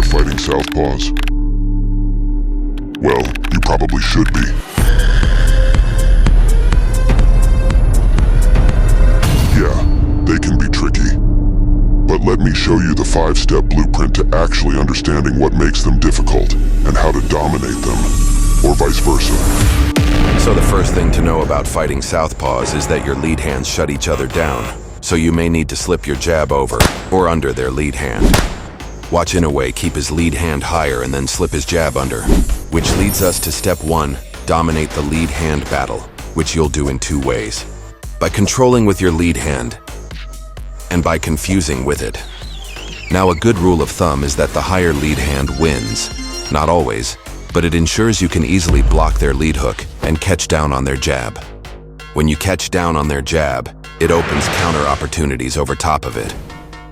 fighting Southpaws? Well, you probably should be. Yeah, they can be tricky. But let me show you the 5-step blueprint to actually understanding what makes them difficult and how to dominate them, or vice versa. So the first thing to know about fighting Southpaws is that your lead hands shut each other down, so you may need to slip your jab over or under their lead hand. Watch Inoue keep his lead hand higher and then slip his jab under, which leads us to step 1, dominate the lead hand battle, which you'll do in 2 ways. By controlling with your lead hand, and by confusing with it. Now, a good rule of thumb is that the higher lead hand wins. Not always, but it ensures you can easily block their lead hook and catch down on their jab. When you catch down on their jab, it opens counter opportunities over top of it.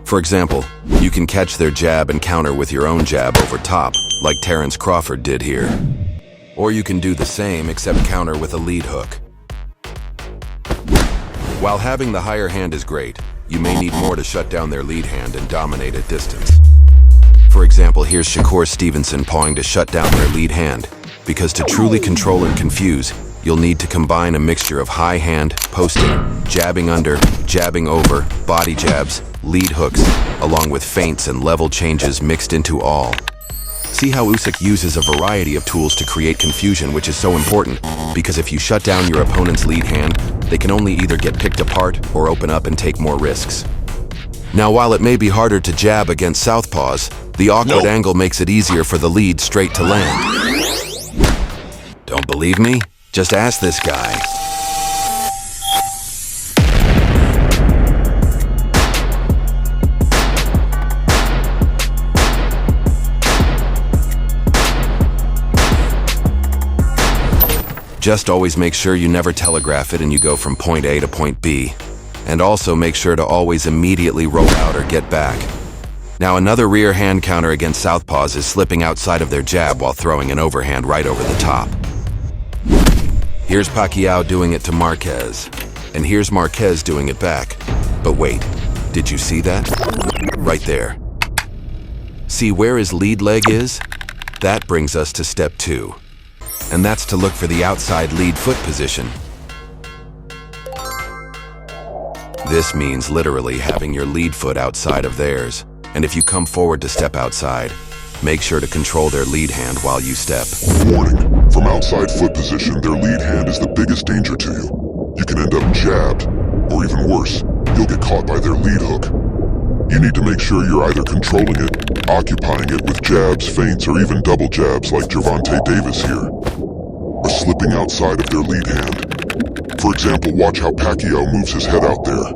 For example, you can catch their jab and counter with your own jab over top, like Terrence Crawford did here. Or you can do the same except counter with a lead hook. While having the higher hand is great, you may need more to shut down their lead hand and dominate at distance. For example, here's Shakur Stevenson pawing to shut down their lead hand, because to truly control and confuse, you'll need to combine a mixture of high hand, posting, jabbing under, jabbing over, body jabs, lead hooks, along with feints and level changes mixed into all. See how Usyk uses a variety of tools to create confusion, which is so important, because if you shut down your opponent's lead hand, they can only either get picked apart or open up and take more risks. Now, while it may be harder to jab against Southpaws, the awkward angle makes it easier for the lead straight to land. Don't believe me? Just ask this guy. Just always make sure you never telegraph it and you go from point A to point B. And also make sure to always immediately roll out or get back. Now, another rear hand counter against Southpaws is slipping outside of their jab while throwing an overhand right over the top. Here's Pacquiao doing it to Marquez. And here's Marquez doing it back. But wait, did you see that? Right there. See where his lead leg is? That brings us to step 2. And that's to look for the outside lead foot position. This means literally having your lead foot outside of theirs. And if you come forward to step outside, make sure to control their lead hand while you step. Warning, from outside foot position, their lead hand is the biggest danger to you. You can end up jabbed, or even worse, you'll get caught by their lead hook. You need to make sure you're either controlling it, occupying it with jabs, feints, or even double jabs like Gervonta Davis here, or slipping outside of their lead hand. For example, watch how Pacquiao moves his head out there.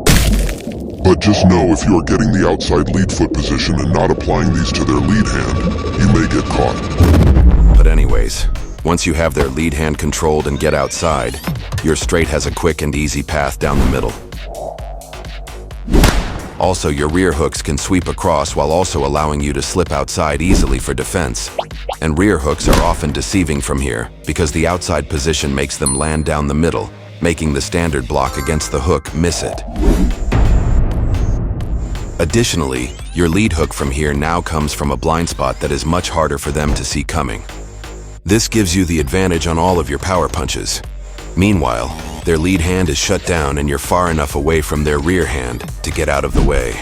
But just know if you are getting the outside lead foot position and not applying these to their lead hand, you may get caught. But anyways, once you have their lead hand controlled and get outside, your straight has a quick and easy path down the middle. Also, your rear hooks can sweep across while also allowing you to slip outside easily for defense. And rear hooks are often deceiving from here because the outside position makes them land down the middle, making the standard block against the hook miss it. Additionally, your lead hook from here now comes from a blind spot that is much harder for them to see coming. This gives you the advantage on all of your power punches. Meanwhile, their lead hand is shut down and you're far enough away from their rear hand to get out of the way.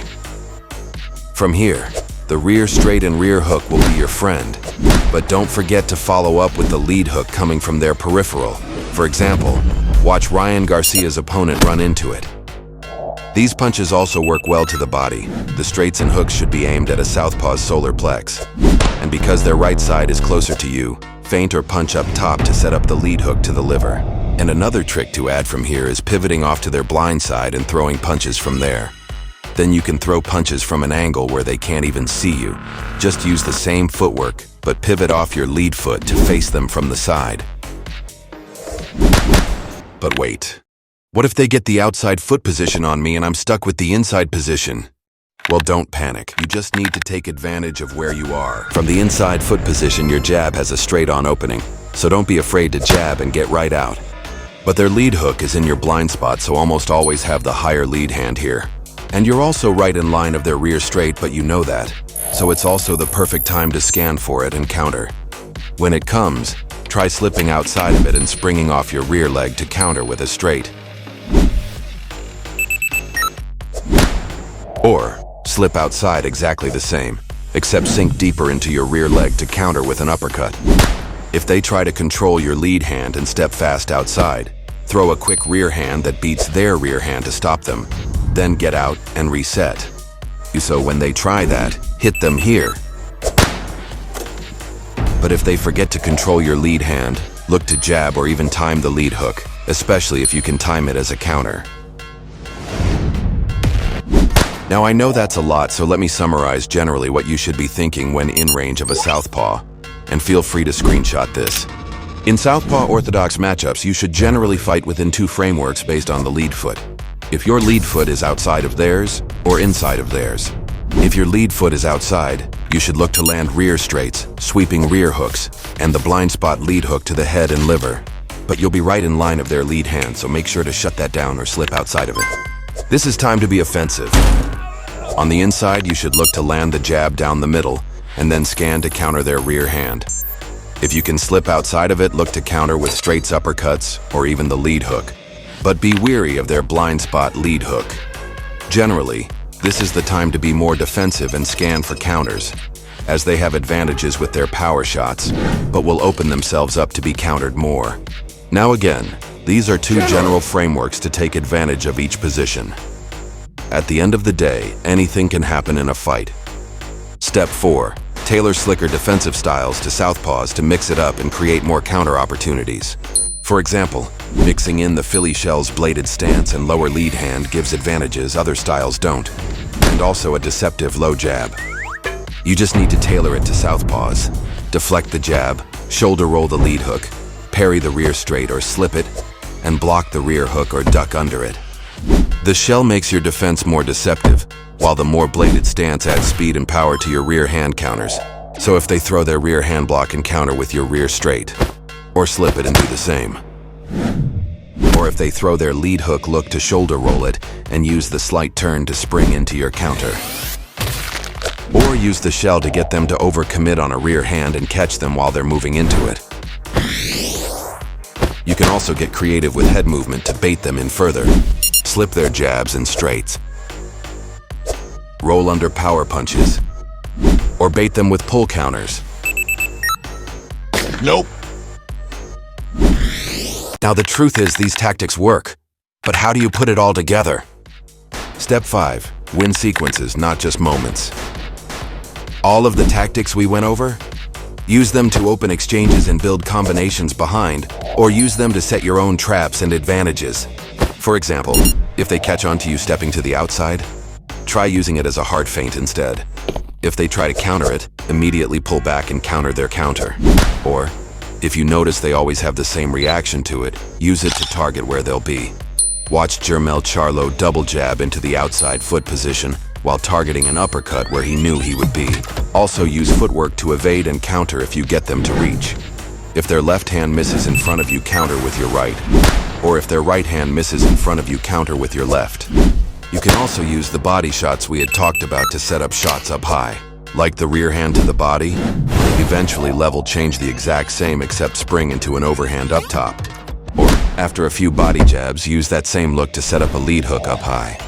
From here, the rear straight and rear hook will be your friend, but don't forget to follow up with the lead hook coming from their peripheral. For example, watch Ryan Garcia's opponent run into it. These punches also work well to the body. The straights and hooks should be aimed at a Southpaw's solar plex. And because their right side is closer to you, feint or punch up top to set up the lead hook to the liver. And another trick to add from here is pivoting off to their blind side and throwing punches from there. Then you can throw punches from an angle where they can't even see you. Just use the same footwork, but pivot off your lead foot to face them from the side. But wait. What if they get the outside foot position on me and I'm stuck with the inside position? Well, don't panic. You just need to take advantage of where you are. From the inside foot position, your jab has a straight-on opening, so don't be afraid to jab and get right out. But their lead hook is in your blind spot, so almost always have the higher lead hand here. And you're also right in line of their rear straight, but you know that. so it's also the perfect time to scan for it and counter. When it comes, try slipping outside of it and springing off your rear leg to counter with a straight. Or slip outside exactly the same, except sink deeper into your rear leg to counter with an uppercut. If they try to control your lead hand and step fast outside, throw a quick rear hand that beats their rear hand to stop them, then get out and reset. So when they try that, hit them here. But if they forget to control your lead hand, look to jab or even time the lead hook, especially if you can time it as a counter. Now I know that's a lot, so let me summarize generally what you should be thinking when in range of a southpaw, and feel free to screenshot this. In Southpaw Orthodox matchups, you should generally fight within two frameworks based on the lead foot. If your lead foot is outside of theirs, or inside of theirs. If your lead foot is outside, you should look to land rear straights, sweeping rear hooks, and the blind spot lead hook to the head and liver. But you'll be right in line of their lead hand, so make sure to shut that down or slip outside of it. This is time to be offensive. On the inside, you should look to land the jab down the middle, and then scan to counter their rear hand. If you can slip outside of it, look to counter with straights uppercuts, or even the lead hook. But be wary of their blind spot lead hook. Generally, this is the time to be more defensive and scan for counters, as they have advantages with their power shots, but will open themselves up to be countered more. Now again, these are two general frameworks to take advantage of each position. At the end of the day, anything can happen in a fight. Step 4. Tailor slicker defensive styles to southpaws to mix it up and create more counter opportunities. For example, mixing in the Philly shell's bladed stance and lower lead hand gives advantages other styles don't, and also a deceptive low jab. You just need to tailor it to southpaws. Deflect the jab, shoulder roll the lead hook, parry the rear straight or slip it, and block the rear hook or duck under it. The shell makes your defense more deceptive, while the more bladed stance adds speed and power to your rear hand counters. So if they throw their rear hand block and counter with your rear straight, or slip it and do the same. Or if they throw their lead hook, look to shoulder roll it and use the slight turn to spring into your counter. Or use the shell to get them to overcommit on a rear hand and catch them while they're moving into it. You can also get creative with head movement to bait them in further. Slip their jabs and straights. Roll under power punches. Or bait them with pull counters. Nope. Now the truth is these tactics work, but how do you put it all together? Step 5. Win sequences, not just moments. All of the tactics we went over? Use them to open exchanges and build combinations behind, or use them to set your own traps and advantages. For example, if they catch on to you stepping to the outside, try using it as a hard feint instead. If they try to counter it, immediately pull back and counter their counter. Or, if you notice they always have the same reaction to it, use it to target where they'll be. Watch Jermel Charlo double jab into the outside foot position while targeting an uppercut where he knew he would be. Also use footwork to evade and counter if you get them to reach. If their left hand misses in front of you, counter with your right. Or if their right hand misses in front of you, counter with your left. You can also use the body shots we had talked about to set up shots up high. Like the rear hand to the body, eventually level change the exact same except spring into an overhand up top. Or, after a few body jabs, use that same look to set up a lead hook up high.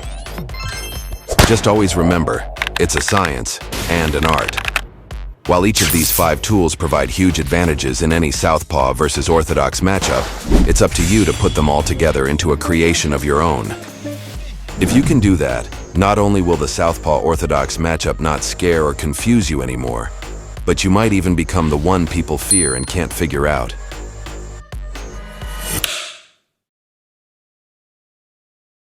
Just always remember, it's a science and an art. While each of these 5 tools provide huge advantages in any Southpaw versus Orthodox matchup, it's up to you to put them all together into a creation of your own. If you can do that, not only will the Southpaw Orthodox matchup not scare or confuse you anymore, but you might even become the one people fear and can't figure out.